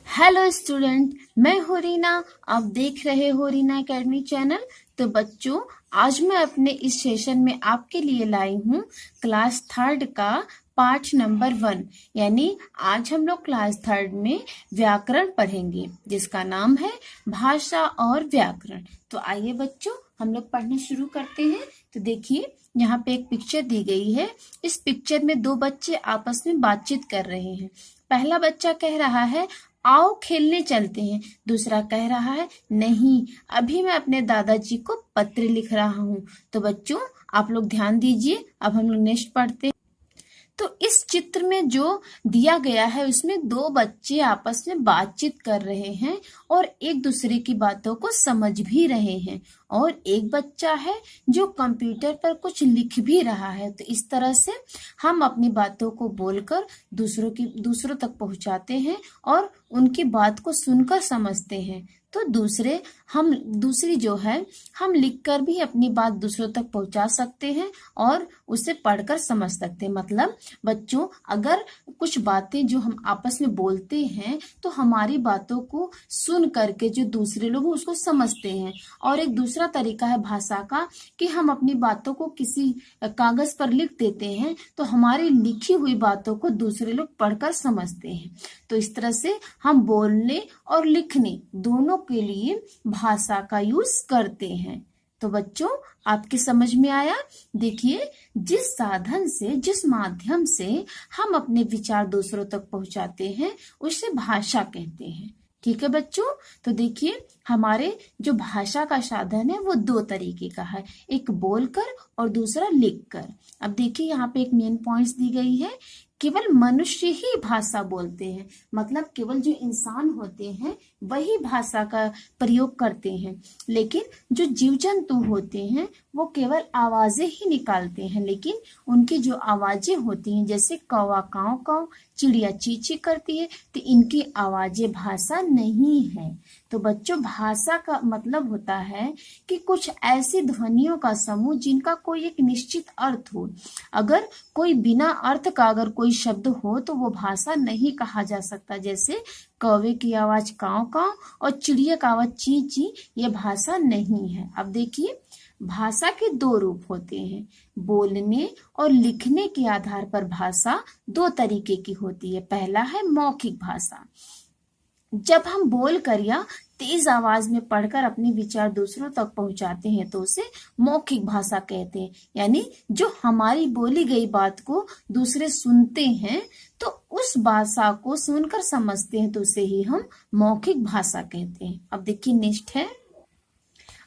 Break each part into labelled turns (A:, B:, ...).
A: Hello student, मैं हूँ रीना। आप देख रहे हो रीना एकेडमी चैनल। तो बच्चों, आज मैं अपने इस सेशन में आपके लिए लाई हूँ क्लास थर्ड का पाठ नंबर 1। यानी आज हम लोग क्लास थर्ड में व्याकरण पढ़ेंगे, जिसका नाम है भाषा और व्याकरण। तो आइए बच्चों, हम लोग पढ़ना शुरू करते हैं। तो देखिए, यहाँ पे एक पिक्चर दी गई है। इस पिक्चर में दो बच्चे आपस में बातचीत कर रहे हैं। पहला बच्चा कह रहा है, आओ खेलने चलते हैं। दूसरा कह रहा है, नहीं, अभी मैं अपने दादाजी को पत्र लिख रहा हूँ। तो बच्चों, आप लोग ध्यान दीजिए। अब हम लोग नेक्स्ट पढ़ते हैं। तो इस चित्र में जो दिया गया है, उसमें दो बच्चे आपस में बातचीत कर रहे हैं और एक दूसरे की बातों को समझ भी रहे हैं। और एक बच्चा है जो कंप्यूटर पर कुछ लिख भी रहा है। तो इस तरह से हम अपनी बातों को बोलकर दूसरों तक पहुंचाते हैं और उनकी बात को सुनकर समझते हैं। तो दूसरी जो है, हम लिखकर भी अपनी बात दूसरों तक पहुंचा सकते हैं और उसे पढ़कर समझ सकते हैं। मतलब बच्चों, अगर कुछ बातें जो हम आपस में बोलते हैं, तो हमारी बातों को सुन करके जो दूसरे लोग उसको समझते हैं। और एक दूसरा तरीका है भाषा का कि हम अपनी बातों को किसी कागज पर लिख देते हैं, तो हमारी लिखी हुई बातों को दूसरे लोग पढ़कर समझते हैं। तो इस तरह से हम बोलने और लिखने दोनों के लिए भाषा का यूज करते हैं। तो बच्चों, आपके समझ में आया? देखिए, जिस साधन से, जिस माध्यम से हम अपने विचार दूसरों तक पहुंचाते हैं, उसे भाषा कहते हैं। ठीक है बच्चों? तो देखिए, हमारे जो भाषा का साधन है वो दो तरीके का है, एक बोलकर और दूसरा लिखकर। अब देखिए, यहाँ पे एक मेन पॉइंट्स दी गई है। केवल मनुष्य ही भाषा बोलते हैं। मतलब केवल जो इंसान होते हैं वही भाषा का प्रयोग करते हैं। लेकिन जो जीव जंतु होते हैं वो केवल आवाजें ही निकालते हैं। लेकिन उनकी जो आवाजें होती हैं, जैसे कौवा काव काव, चिड़िया ची ची करती है, तो इनकी आवाजें भाषा नहीं है। तो बच्चों, भाषा का मतलब होता है कि कुछ ऐसी ध्वनियों का समूह जिनका कोई एक निश्चित अर्थ हो। अगर कोई बिना अर्थ का अगर कोई शब्द हो तो वो भाषा नहीं कहा जा सकता। जैसे कौवे की आवाज काव काव और चिड़िया का आवाज ची ची, ये भाषा नहीं है। अब देखिए, भाषा के दो रूप होते हैं। बोलने और लिखने के आधार पर भाषा दो तरीके की होती है। पहला है मौखिक भाषा। जब हम बोलकर या तेज आवाज में पढ़कर अपने विचार दूसरों तक पहुंचाते हैं तो उसे मौखिक भाषा कहते हैं। यानी जो हमारी बोली गई बात को दूसरे सुनते हैं, तो उस भाषा को सुनकर समझते हैं, तो उसे ही हम मौखिक भाषा कहते हैं। अब देखिए, नेक्स्ट है।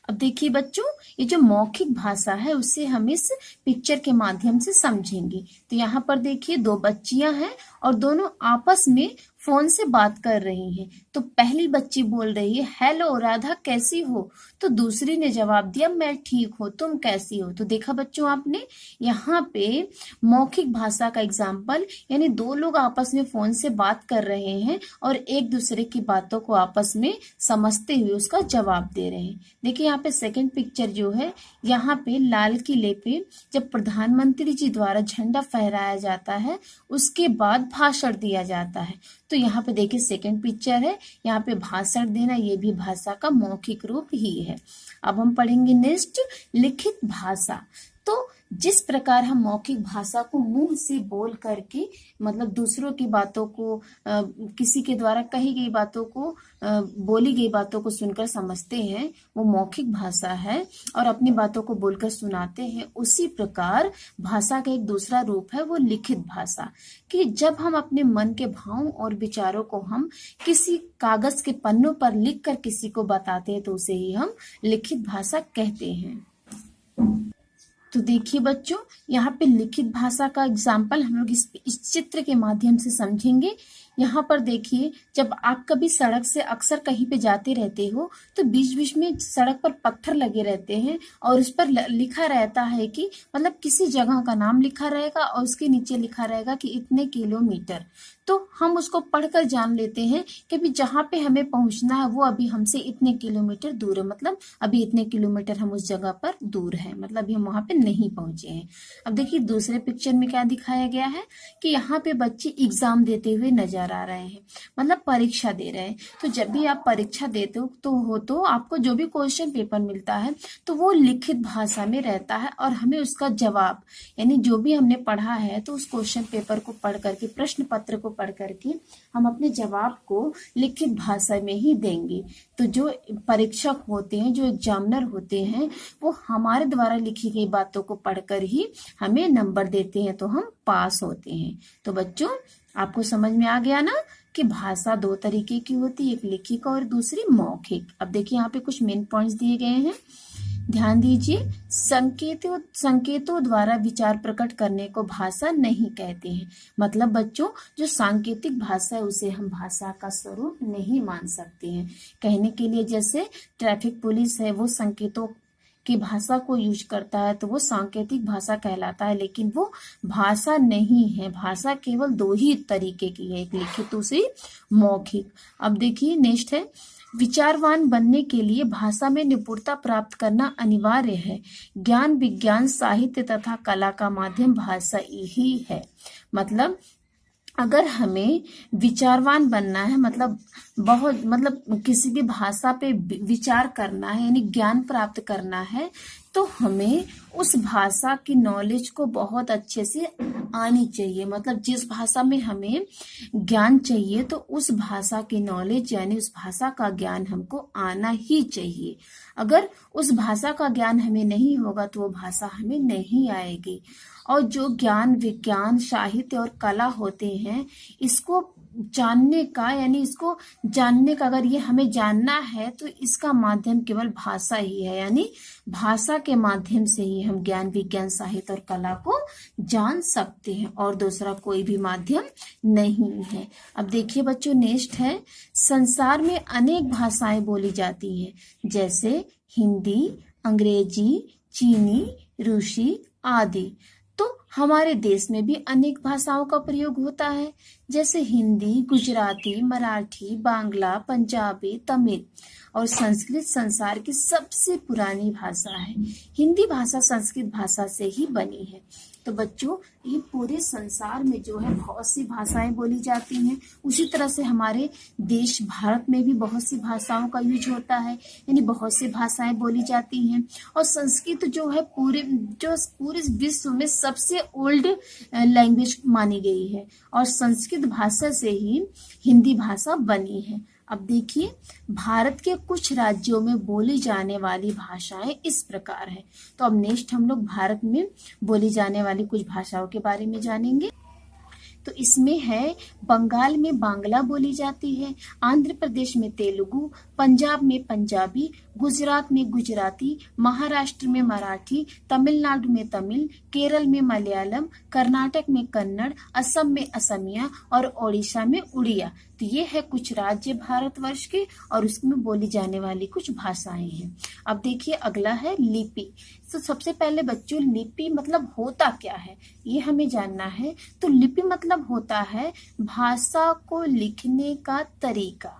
A: अब देखिए बच्चों, ये जो मौखिक भाषा है उसे हम इस पिक्चर के माध्यम से समझेंगे। तो यहाँ पर देखिए, दो बच्चियां हैं और दोनों आपस में फोन से बात कर रही हैं। तो पहली बच्ची बोल रही है, हेलो राधा, कैसी हो? तो दूसरी ने जवाब दिया, मैं ठीक हूँ, तुम कैसी हो? तो देखा बच्चों आपने, यहाँ पे मौखिक भाषा का एग्जाम्पल, यानी दो लोग आपस में फोन से बात कर रहे हैं और एक दूसरे की बातों को आपस में समझते हुए उसका जवाब दे रहे हैं। देखिए, यहाँ पे सेकंड पिक्चर जो है, यहाँ पे लाल किले पे जब प्रधानमंत्री जी द्वारा झंडा फहराया जाता है, उसके बाद भाषण दिया जाता है। तो यहाँ पे देखिए, सेकंड पिक्चर है, यहाँ पे भाषण देना, ये भी भाषा का मौखिक रूप ही है। अब हम पढ़ेंगे नेक्स्ट, लिखित भाषा। तो जिस प्रकार हम मौखिक भाषा को मुंह से बोल करके, मतलब दूसरों की बातों को, किसी के द्वारा कही गई बातों को, बोली गई बातों को सुनकर समझते हैं, वो मौखिक भाषा है, और अपनी बातों को बोलकर सुनाते हैं, उसी प्रकार भाषा का एक दूसरा रूप है वो लिखित भाषा। कि जब हम अपने मन के भावों और विचारों को हम किसी कागज के पन्नों पर लिख कर किसी को बताते हैं, तो उसे ही हम लिखित भाषा कहते हैं। तो देखिए बच्चों, यहाँ पे लिखित भाषा का एग्जाम्पल हम लोग इस चित्र के माध्यम से समझेंगे। यहाँ पर देखिए, जब आप कभी सड़क से अक्सर कहीं पे जाते रहते हो, तो बीच बीच में सड़क पर पत्थर लगे रहते हैं और उस पर लिखा रहता है कि, मतलब किसी जगह का नाम लिखा रहेगा और उसके नीचे लिखा रहेगा कि इतने किलोमीटर। तो हम उसको पढ़कर जान लेते हैं कि अभी जहाँ पे हमें पहुंचना है वो अभी हमसे इतने किलोमीटर दूर है। मतलब अभी इतने किलोमीटर हम उस जगह पर दूर है, मतलब अभी हम वहां पे नहीं पहुंचे हैं। अब देखिए दूसरे पिक्चर में क्या दिखाया गया है कि यहाँ पे बच्चे एग्जाम देते हुए नजर आ रहे हैं, मतलब परीक्षा दे रहे हैं। तो जब भी आप परीक्षा देते हो तो आपको जो भी क्वेश्चन पेपर मिलता है तो वो लिखित भाषा में रहता है, और हमें उसका जवाब यानी जो भी हमने पढ़ा है तो उस क्वेश्चन पेपर को पढ़ करके, प्रश्न पत्र को पढ़ करके हम अपने जवाब को लिखित भाषा में ही देंगे। तो जो परीक्षक होते हैं, जो एग्जामिनर होते हैं, वो हमारे द्वारा लिखी गई बातों को पढ़कर ही हमें नंबर देते हैं, तो हम पास होते हैं। तो बच्चों आपको समझ में आ गया ना कि भाषा दो तरीके की होती है, एक लिखित और दूसरी मौखिक। अब देखिए यहाँ पे कुछ मेन पॉइंट्स दिए गए हैं, ध्यान दीजिए। संकेतों द्वारा विचार प्रकट करने को भाषा नहीं कहते हैं। मतलब बच्चों जो सांकेतिक भाषा है उसे हम भाषा का स्वरूप नहीं मान सकते हैं। कहने के लिए जैसे ट्रैफिक पुलिस है, वो संकेतों की भाषा को यूज करता है तो वो सांकेतिक भाषा कहलाता है, लेकिन वो भाषा नहीं है। भाषा केवल दो ही तरीके की है, एक लिखित दूसरी मौखिक। अब देखिए नेक्स्ट है, विचारवान बनने के लिए भाषा में निपुणता प्राप्त करना अनिवार्य है। ज्ञान, विज्ञान, साहित्य तथा कला का माध्यम भाषा ही है। मतलब अगर हमें विचारवान बनना है, मतलब किसी भी भाषा पे विचार करना है यानी ज्ञान प्राप्त करना है, तो हमें उस भाषा की नॉलेज को बहुत अच्छे से आनी चाहिए। मतलब जिस भाषा में हमें ज्ञान चाहिए तो उस भाषा की नॉलेज यानी उस भाषा का ज्ञान हमको आना ही चाहिए। अगर उस भाषा का ज्ञान हमें नहीं होगा तो वो भाषा हमें नहीं आएगी। और जो ज्ञान, विज्ञान, साहित्य और कला होते हैं, इसको जानने का यानी इसको जानने का अगर ये हमें जानना है तो इसका माध्यम केवल भाषा ही है। यानी भाषा के माध्यम से ही हम ज्ञान, विज्ञान, साहित्य और कला को जान सकते हैं, और दूसरा कोई भी माध्यम नहीं है। अब देखिए बच्चों नेक्स्ट है, संसार में अनेक भाषाएं बोली जाती हैं, जैसे हिंदी, अंग्रेजी, चीनी, रूसी आदि। तो हमारे देश में भी अनेक भाषाओं का प्रयोग होता है, जैसे हिंदी, गुजराती, मराठी, बांग्ला, पंजाबी, तमिल और संस्कृत संसार की सबसे पुरानी भाषा है। हिंदी भाषा संस्कृत भाषा से ही बनी है। तो बच्चों ये पूरे संसार में जो है बहुत सी भाषाएं बोली जाती हैं। उसी तरह से हमारे देश भारत में भी बहुत सी भाषाओं का यूज होता है, यानी बहुत सी भाषाएं बोली जाती हैं। और संस्कृत जो है पूरे विश्व में सबसे ओल्ड लैंग्वेज मानी गई है, और संस्कृत भाषा से ही हिंदी भाषा बनी है। अब देखिए भारत के कुछ राज्यों में बोली जाने वाली भाषाएं इस प्रकार है। तो अब नेक्स्ट हम लोग भारत में बोली जाने वाली कुछ भाषाओं के बारे में जानेंगे। तो इसमें है, बंगाल में बांग्ला बोली जाती है, आंध्र प्रदेश में तेलुगु, पंजाब में पंजाबी, गुजरात में गुजराती, महाराष्ट्र में मराठी, तमिलनाडु में तमिल, केरल में मलयालम, कर्नाटक में कन्नड़, असम में असमिया और ओडिशा में उड़िया। तो ये है कुछ राज्य भारतवर्ष के, और उसमें बोली जाने वाली कुछ भाषाएं हैं। अब देखिए अगला है लिपि। तो सबसे पहले बच्चों लिपि मतलब होता क्या है ये हमें जानना है। तो लिपि मतलब होता है भाषा को लिखने का तरीका।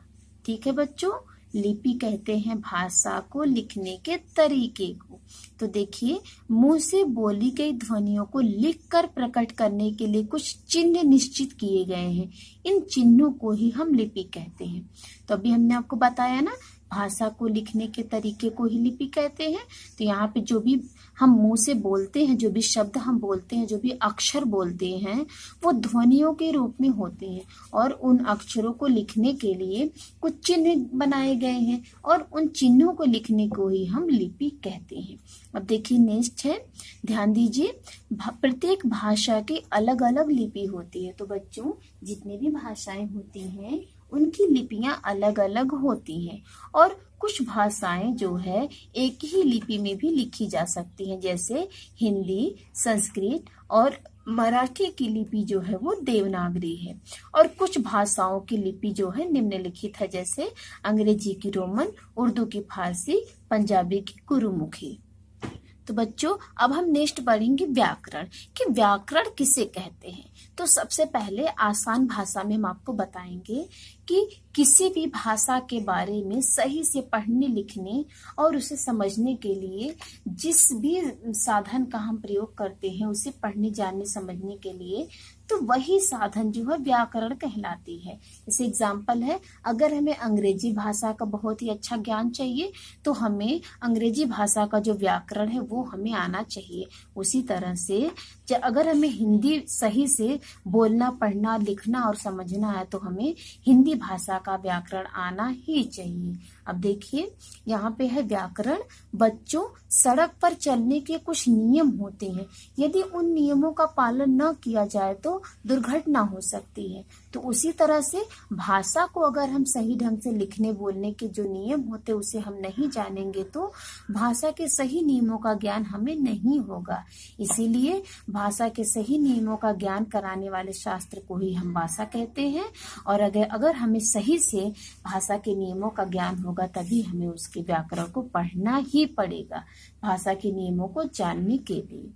A: ठीक है बच्चों, लिपि कहते हैं भाषा को लिखने के तरीके को। तो देखिए मुंह से बोली गई ध्वनियों को लिखकर प्रकट करने के लिए कुछ चिन्ह निश्चित किए गए हैं। इन चिन्हों को ही हम लिपि कहते हैं। तो अभी हमने आपको बताया ना भाषा को लिखने के तरीके को ही लिपि कहते हैं। तो यहाँ पे जो भी हम मुंह से बोलते हैं, जो भी शब्द हम बोलते हैं, जो भी अक्षर बोलते हैं, वो ध्वनियों के रूप में होते हैं, और उन अक्षरों को लिखने के लिए कुछ चिन्ह बनाए गए हैं, और उन चिन्हों को लिखने को ही हम लिपि कहते हैं। अब देखिए नेक्स्ट है, ध्यान दीजिए, प्रत्येक भाषा की अलग अलग लिपि होती है। तो बच्चों जितनी भी भाषाएं होती हैं उनकी लिपियां अलग अलग होती हैं, और कुछ भाषाएं जो है एक ही लिपि में भी लिखी जा सकती हैं, जैसे हिंदी, संस्कृत और मराठी की लिपि जो है वो देवनागरी है। और कुछ भाषाओं की लिपि जो है निम्नलिखित है, जैसे अंग्रेजी की रोमन, उर्दू की फारसी, पंजाबी की गुरुमुखी। तो बच्चों अब हम नेक्स्ट पढ़ेंगे व्याकरण, कि व्याकरण किसे कहते हैं। तो सबसे पहले आसान भाषा में हम आपको बताएंगे कि किसी भी भाषा के बारे में सही से पढ़ने लिखने और उसे समझने के लिए जिस भी साधन का हम प्रयोग करते हैं उसे पढ़ने जानने समझने के लिए, तो वही साधन जो है व्याकरण कहलाती है। जैसे एग्जाम्पल है, अगर हमें अंग्रेजी भाषा का बहुत ही अच्छा ज्ञान चाहिए तो हमें अंग्रेजी भाषा का जो व्याकरण है वो हमें आना चाहिए। उसी तरह से अगर हमें हिंदी सही से बोलना पढ़ना लिखना और समझना है तो हमें हिंदी भाषा का व्याकरण आना ही चाहिए। अब देखिए यहाँ पे है व्याकरण। बच्चों, सड़क पर चलने के कुछ नियम होते हैं, यदि उन नियमों का पालन न किया जाए तो दुर्घटना हो सकती है। तो उसी तरह से भाषा को अगर हम सही ढंग से लिखने बोलने के जो नियम होते उसे हम नहीं जानेंगे तो भाषा के सही नियमों का ज्ञान हमें नहीं होगा। इसीलिए भाषा के सही नियमों का ज्ञान कराने वाले शास्त्र को ही हम भाषा कहते हैं। और अगर हमें सही से भाषा के नियमों का ज्ञान होगा तभी हमें उसके व्याकरण को पढ़ना ही पड़ेगा, भाषा के नियमों को जानने के लिए।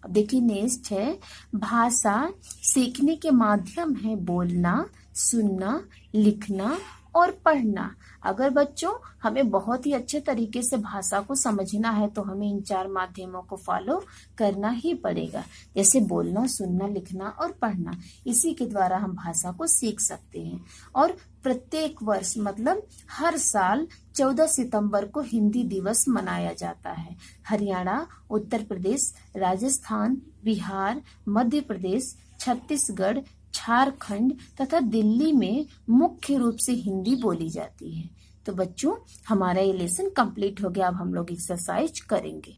A: अब देखिए नेक्स्ट है, भाषा सीखने के माध्यम है बोलना, सुनना, लिखना और पढ़ना। अगर बच्चों हमें बहुत ही अच्छे तरीके से भाषा को समझना है तो हमें इन 4 माध्यमों को फॉलो करना ही पड़ेगा, जैसे बोलना, सुनना, लिखना और पढ़ना। इसी के द्वारा हम भाषा को सीख सकते हैं। और प्रत्येक वर्ष मतलब हर साल 14 सितंबर को हिंदी दिवस मनाया जाता है। हरियाणा, उत्तर प्रदेश, राजस्थान, बिहार, मध्य प्रदेश, छत्तीसगढ़, झारखंड तथा दिल्ली में मुख्य रूप से हिंदी बोली जाती है। तो बच्चों हमारा ये लेसन कंप्लीट हो गया। अब हम लोग एक्सरसाइज करेंगे।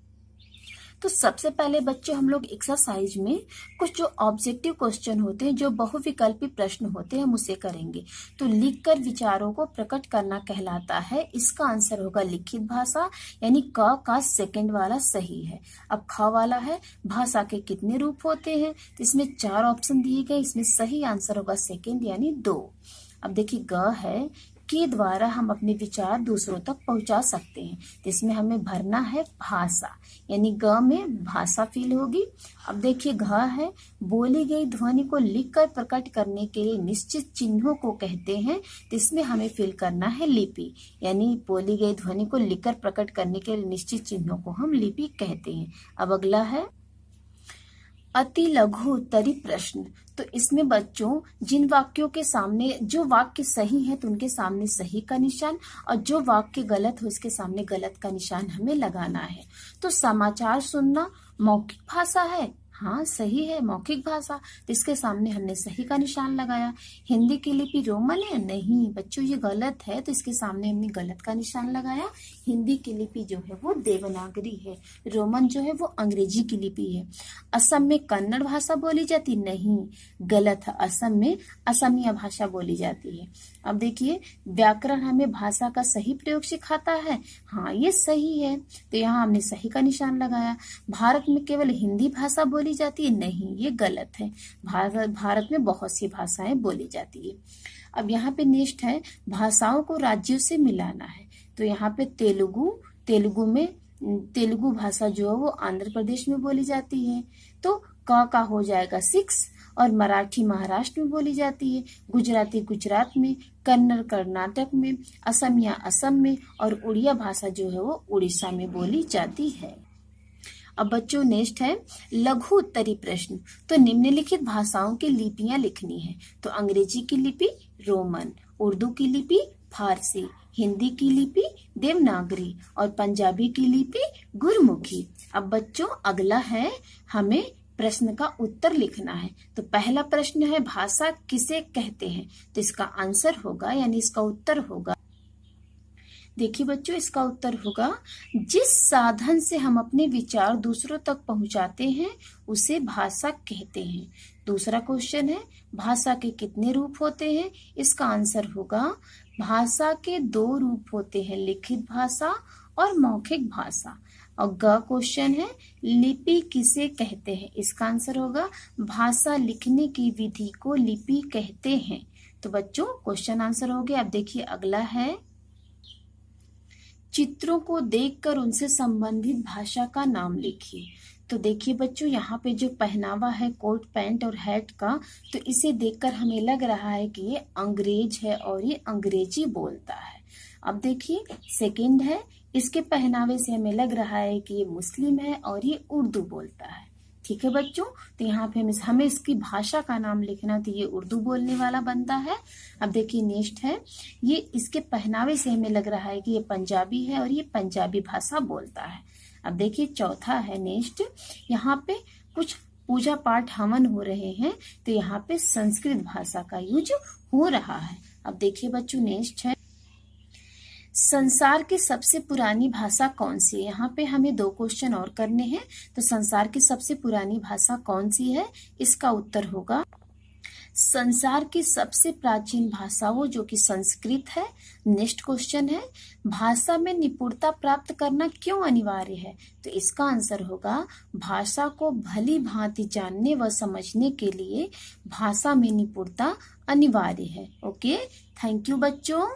A: तो सबसे पहले बच्चों हम लोग एक्सरसाइज में कुछ जो ऑब्जेक्टिव क्वेश्चन होते हैं, जो बहुविकल्पी प्रश्न होते हैं, हम उसे करेंगे। तो लिखकर विचारों को प्रकट करना कहलाता है। इसका आंसर होगा लिखित भाषा, यानी क का सेकंड वाला सही है। अब ख वाला है, भाषा के कितने रूप होते हैं, तो इसमें 4 ऑप्शन दिए गए, इसमें सही आंसर होगा सेकंड यानी 2। अब देखिए ग है, के द्वारा हम अपने विचार दूसरों तक पहुंचा सकते हैं, तो इसमें हमें भरना है भाषा, यानी ग में भाषा फील होगी। अब देखिए घ है, बोली गई ध्वनि को लिखकर प्रकट करने के लिए निश्चित चिन्हों को कहते हैं, तो इसमें हमें फील करना है लिपि, यानी बोली गई ध्वनि को लिखकर प्रकट करने के लिए निश्चित चिन्हों को हम लिपि कहते हैं। अब अगला है अति लघु उत्तरी प्रश्न। तो इसमें बच्चों जिन वाक्यों के सामने जो वाक्य सही है तो उनके सामने सही का निशान, और जो वाक्य गलत हो उसके सामने गलत का निशान हमें लगाना है। तो समाचार सुनना मौखिक भाषा है, हाँ सही है मौखिक भाषा, तो इसके सामने हमने सही का निशान लगाया। हिंदी की लिपि रोमन है, नहीं बच्चों ये गलत है, तो इसके सामने हमने गलत का निशान लगाया। हिंदी की लिपि जो है वो देवनागरी है, रोमन जो है वो अंग्रेजी की लिपि है। असम में कन्नड़ भाषा बोली जाती, नहीं गलत है, असम में असमिया भाषा बोली जाती है। अब देखिए व्याकरण हमें भाषा का सही प्रयोग सिखाता है, हाँ ये सही है, तो यहाँ हमने सही का निशान लगाया। भारत में केवल हिंदी भाषा बोली जाती है, नहीं ये गलत है, भारत में बहुत सी भाषाएं बोली जाती है। अब यहाँ पे नेक्स्ट है भाषाओं को राज्यों से मिलाना है। तो यहाँ पे तेलुगु भाषा जो है वो आंध्र प्रदेश में बोली जाती है, तो का हो जाएगा 6। और मराठी महाराष्ट्र में बोली जाती है, गुजराती गुजरात में, कन्नड़ कर्नाटक में, असमिया असम में, और उड़िया भाषा जो है वो उड़ीसा में बोली जाती है। अब बच्चों नेक्स्ट है लघु उत्तरी प्रश्न। तो निम्नलिखित भाषाओं की लिपियां लिखनी है। तो अंग्रेजी की लिपि रोमन, उर्दू की लिपि फारसी, हिंदी की लिपि देवनागरी और पंजाबी की लिपि गुरमुखी। अब बच्चों अगला है हमें प्रश्न का उत्तर लिखना है। तो पहला प्रश्न है भाषा किसे कहते हैं, तो इसका आंसर होगा यानी इसका उत्तर होगा, देखिए बच्चों इसका उत्तर होगा जिस साधन से हम अपने विचार दूसरों तक पहुंचाते हैं उसे भाषा कहते हैं। दूसरा क्वेश्चन है भाषा के कितने रूप होते हैं, इसका आंसर होगा भाषा के 2 रूप होते हैं, लिखित भाषा और मौखिक भाषा। और ग क्वेश्चन है लिपि किसे कहते हैं, इसका आंसर होगा भाषा लिखने की विधि को लिपि कहते हैं। तो बच्चों क्वेश्चन आंसर हो गया। अब देखिए अगला है चित्रों को देखकर उनसे संबंधित भाषा का नाम लिखिए। तो देखिए बच्चों, यहाँ पे जो पहनावा है कोट पैंट और हैट का, तो इसे देखकर हमें लग रहा है कि ये अंग्रेज है और ये अंग्रेजी बोलता है। अब देखिए सेकंड है, इसके पहनावे से हमें लग रहा है कि ये मुस्लिम है और ये उर्दू बोलता है। ठीक है बच्चों, तो यहाँ पे हमें इसकी भाषा का नाम लिखना, तो ये उर्दू बोलने वाला बनता है। अब देखिए नेक्स्ट है, ये इसके पहनावे से हमें लग रहा है कि ये पंजाबी है और ये पंजाबी भाषा बोलता है। अब देखिए चौथा है नेक्स्ट, यहाँ पे कुछ पूजा पाठ हवन हो रहे हैं, तो यहाँ पे संस्कृत भाषा का यूज हो रहा है। अब देखिए बच्चों नेक्स्ट है, संसार की सबसे पुरानी भाषा कौन सी है। यहाँ पे हमें 2 क्वेश्चन और करने हैं। तो संसार की सबसे पुरानी भाषा कौन सी है, इसका उत्तर होगा संसार की सबसे प्राचीन भाषा वो जो कि संस्कृत है। नेक्स्ट क्वेश्चन है, भाषा में निपुणता प्राप्त करना क्यों अनिवार्य है, तो इसका आंसर होगा भाषा को भली भांति जानने व समझने के लिए भाषा में निपुणता अनिवार्य है। ओके, थैंक यू बच्चों।